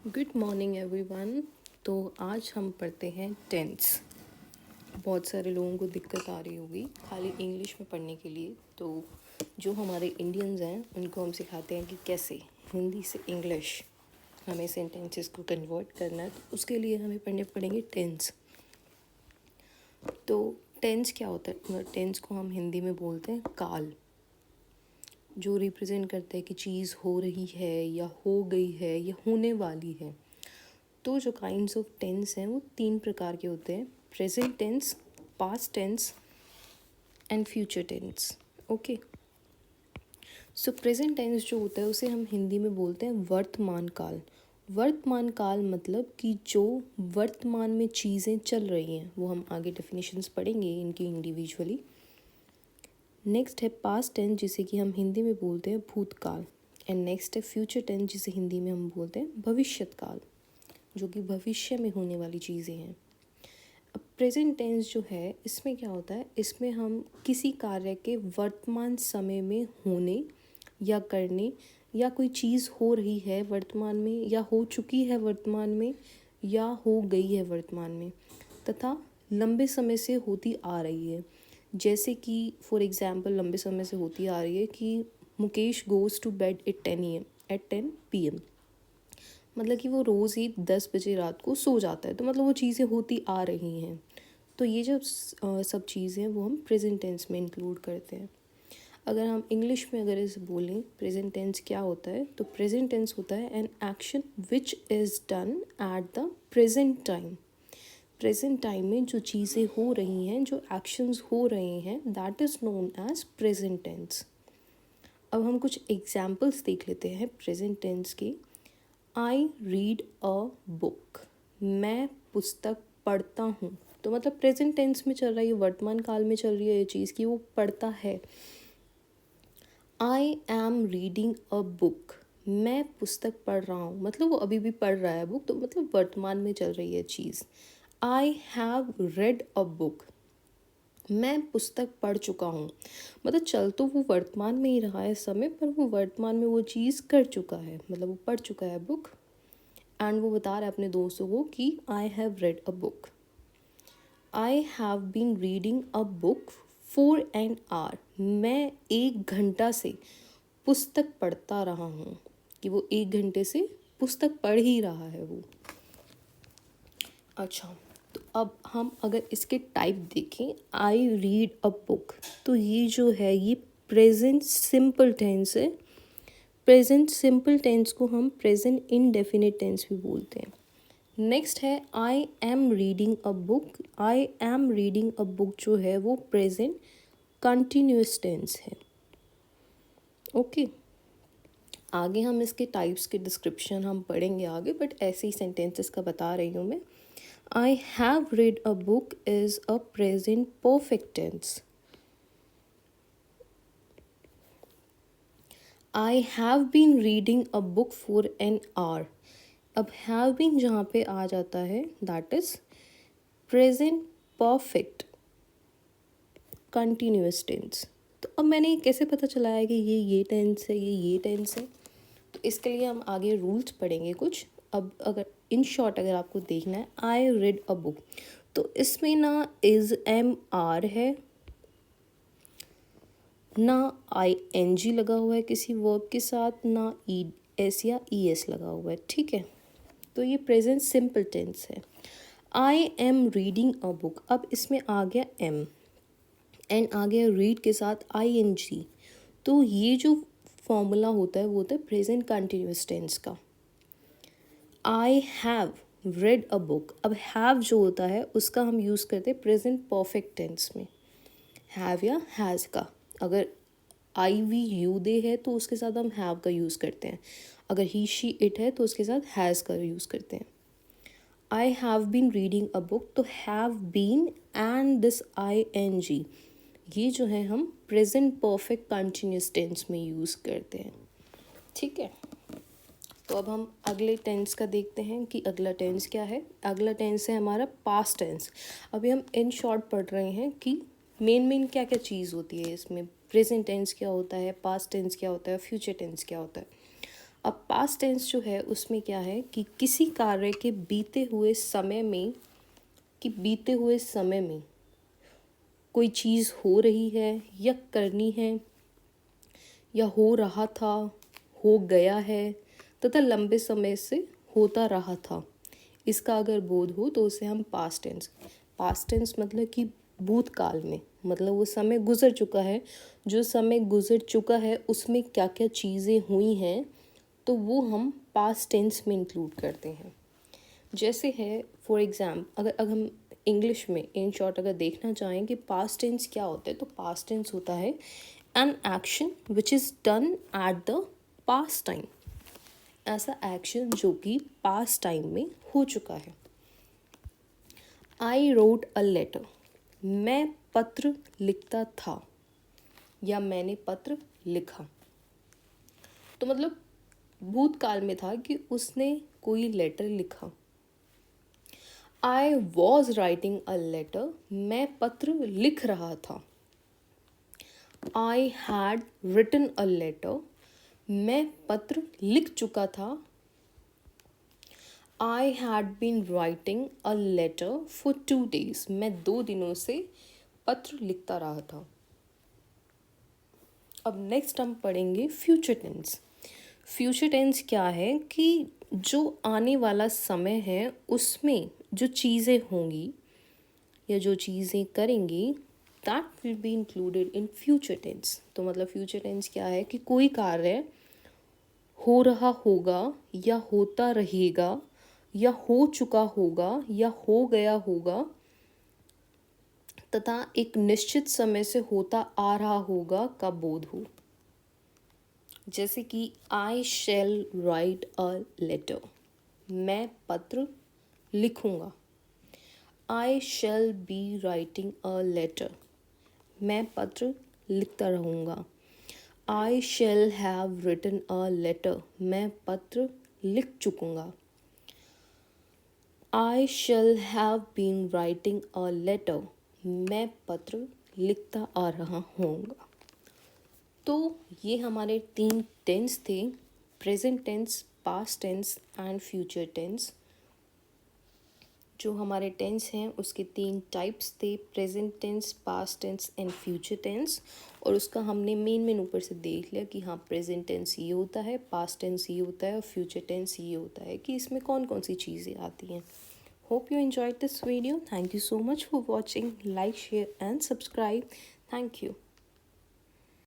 Good morning everyone. तो आज हम पढ़ते हैं टेंस। बहुत सारे लोगों को दिक्कत आ रही होगी खाली इंग्लिश में पढ़ने के लिए, तो जो हमारे इंडियंस हैं उनको हम सिखाते हैं कि कैसे हिंदी से इंग्लिश हमें सेंटेंसेस को कन्वर्ट करना है। तो उसके लिए हमें पढ़ने पड़ेंगे टेंस। तो टेंस क्या होता है? टेंस को हम हिंदी में बोलते हैं काल, जो रिप्रेजेंट करता है कि चीज़ हो रही है या हो गई है या होने वाली है। तो जो काइंड्स ऑफ टेंस हैं वो 3 प्रकार के होते हैं: present tense, past tense and future tense. Okay, so present tense जो होता है उसे हम हिंदी में बोलते हैं वर्तमान काल। वर्तमान काल मतलब कि जो वर्तमान में चीज़ें चल रही हैं, वो हम आगे डेफिनेशंस पढ़ेंगे इनकी इंडिविजुअली। नेक्स्ट है पास्ट टेंस, जिसे कि हम हिंदी में बोलते हैं भूतकाल। एंड नेक्स्ट है फ्यूचर टेंस, जिसे हिंदी में हम बोलते हैं भविष्यत काल, जो कि भविष्य में होने वाली चीज़ें हैं। अब प्रेजेंट टेंस जो है, इसमें क्या होता है, इसमें हम किसी कार्य के वर्तमान समय में होने या करने, या कोई चीज़ हो रही है वर्तमान में या हो चुकी है वर्तमान में या हो गई है वर्तमान में, तथा लंबे समय से होती आ रही है। जैसे कि फॉर एग्जांपल लंबे समय से होती आ रही है कि Mukesh goes to bed at 10 PM, मतलब कि वो रोज़ ही 10 बजे रात को सो जाता है। तो मतलब वो चीज़ें होती आ रही हैं। तो ये जो सब चीज़ें वो हम प्रेजेंट टेंस में इंक्लूड करते हैं। अगर हम इंग्लिश में अगर इसे बोलें प्रेजेंट टेंस क्या होता है, तो प्रेजेंट टेंस होता है an action which is done at the present time. Present time में जो चीज़ें हो रही हैं, जो एक्शंस हो रहे हैं, that is known as present tense. अब हम कुछ एग्जाम्पल्स देख लेते हैं प्रेजेंट टेंस के। आई रीड अ बुक, मैं पुस्तक पढ़ता हूँ। तो मतलब प्रेजेंट टेंस में चल रहा है, ये वर्तमान काल में चल रही है ये चीज़ कि वो पढ़ता है। I am reading a book, मैं पुस्तक पढ़ रहा हूँ, मतलब वो अभी भी पढ़ रहा है बुक, तो मतलब वर्तमान में चल रही है चीज़। I have read a book, मैं पुस्तक पढ़ चुका हूँ, मतलब चल तो वो वर्तमान में ही रहा है समय, पर वो वर्तमान में वो चीज़ कर चुका है, मतलब वो पढ़ चुका है बुक। एंड वो बता रहा है अपने दोस्तों को कि I have read a book. I have been reading a book for an hour, मैं 1 घंटा से पुस्तक पढ़ता रहा हूँ, कि वो 1 घंटे से पुस्तक पढ़ ही रहा है वो। अच्छा, तो अब हम अगर इसके टाइप देखें, आई रीड अ बुक, तो ये जो है ये प्रेजेंट सिंपल टेंस है। प्रेजेंट सिंपल टेंस को हम प्रेजेंट इनडेफिनिट टेंस भी बोलते हैं। नेक्स्ट है I am reading a book. I am reading a book जो है वो प्रेजेंट कंटिन्यूस टेंस है। ओके, आगे हम इसके टाइप्स के डिस्क्रिप्शन हम पढ़ेंगे आगे, बट ऐसे ही सेंटेंसेस का बता रही हूँ मैं। I have read a book is a present perfect tense. I have been reading a book for an hour. अब हैव बीन जहाँ पे आ जाता है, that is present perfect continuous tense. तो अब मैंने कैसे पता चला है कि ये टेंस है, ये टेंस है? तो इसके लिए हम आगे रूल्स पढ़ेंगे कुछ। अब अगर इन शॉर्ट अगर आपको देखना है, आई रेड अ बुक, तो इसमें ना इज एम आर है, ना आई एन जी लगा हुआ है किसी वर्ब के साथ, ना ई एस या ई एस लगा हुआ है। ठीक है, तो ये प्रेजेंट सिंपल टेंस है। I am reading a book, अब इसमें आ गया एम एंड आ गया रीड के साथ आई एन जी। तो ये जो फॉर्मूला होता है वो होता है प्रेजेंट कंटिन्यूस टेंस का। आई हैव रेड अ बुक, अब हैव जो होता है उसका हम यूज़ करते हैं प्रेजेंट परफेक्ट टेंस में, हैव या हैज़ का। अगर आई वी यू दे है तो उसके साथ हम हैव का यूज़ करते हैं। अगर ही शी इट है तो उसके साथ हैज़ का यूज़ करते हैं। I have been reading a book, तो have been and this I N G, ये जो है हम प्रेजेंट परफेक्ट कंटिन्यूस टेंस में यूज़ करते हैं। ठीक है, तो अब हम अगले टेंस का देखते हैं कि अगला टेंस क्या है। अगला टेंस है हमारा पास्ट टेंस। अभी हम इन शॉर्ट पढ़ रहे हैं कि मेन क्या क्या चीज़ होती है इसमें। प्रेजेंट टेंस क्या होता है, पास्ट टेंस क्या होता है, फ्यूचर टेंस क्या होता है। अब पास्ट टेंस जो है उसमें क्या है कि किसी कार्य के बीते हुए समय में कोई चीज़ हो रही है या करनी है या हो रहा था, हो गया है तथा लंबे समय से होता रहा था, इसका अगर बोध हो तो उसे हम पास्ट टेंस मतलब कि भूतकाल में, मतलब वो समय गुजर चुका है, जो समय गुजर चुका है उसमें क्या क्या चीज़ें हुई हैं तो वो हम पास्ट टेंस में इंक्लूड करते हैं। जैसे है फॉर अगर हम इंग्लिश में इन शॉर्ट अगर देखना चाहें कि पास्ट टेंस क्या होता है, तो पास्ट टेंस होता है an action which is done at the past time, ऐसा एक्शन जो कि पास्ट टाइम में हो चुका है। आई रोट अ लेटर, मैं पत्र लिखता था या मैंने पत्र लिखा, तो मतलब भूतकाल में था कि उसने कोई लेटर लिखा। I was writing a letter, मैं पत्र लिख रहा था। I had written a letter, मैं पत्र लिख चुका था। I had been writing a letter for 2 days, मैं 2 दिनों से पत्र लिखता रहा था। अब नेक्स्ट हम पढ़ेंगे फ्यूचर टेंस। फ्यूचर टेंस क्या है कि जो आने वाला समय है उसमें जो चीज़ें होंगी या जो चीज़ें करेंगी that will be included in future tense. तो मतलब फ्यूचर टेंस क्या है कि कोई कार्य हो रहा होगा या होता रहेगा या हो चुका होगा या हो गया होगा तथा एक निश्चित समय से होता आ रहा होगा का बोध हो। जैसे कि आई शैल राइट अ लेटर, मैं पत्र लिखूँगा। I shall be writing a letter, मैं पत्र लिखता रहूँगा। I shall have written a letter, मैं पत्र लिख चुकूँगा। I shall have been writing a letter, मैं पत्र लिखता आ रहा हूँगा। तो ये हमारे 3 टेंस थे, present tense, past tense and future tense. जो हमारे टेंस हैं उसके 3 टाइप्स थे, present tense, past tense and future tense. और उसका हमने मेन ऊपर से देख लिया कि हाँ प्रेजेंट टेंस ये होता है, पास्ट टेंस ये होता है और फ्यूचर टेंस ये होता है कि इसमें कौन कौन सी चीज़ें आती हैं। Hope you enjoyed this video. Thank you so much for watching. Like, share and subscribe. Thank you.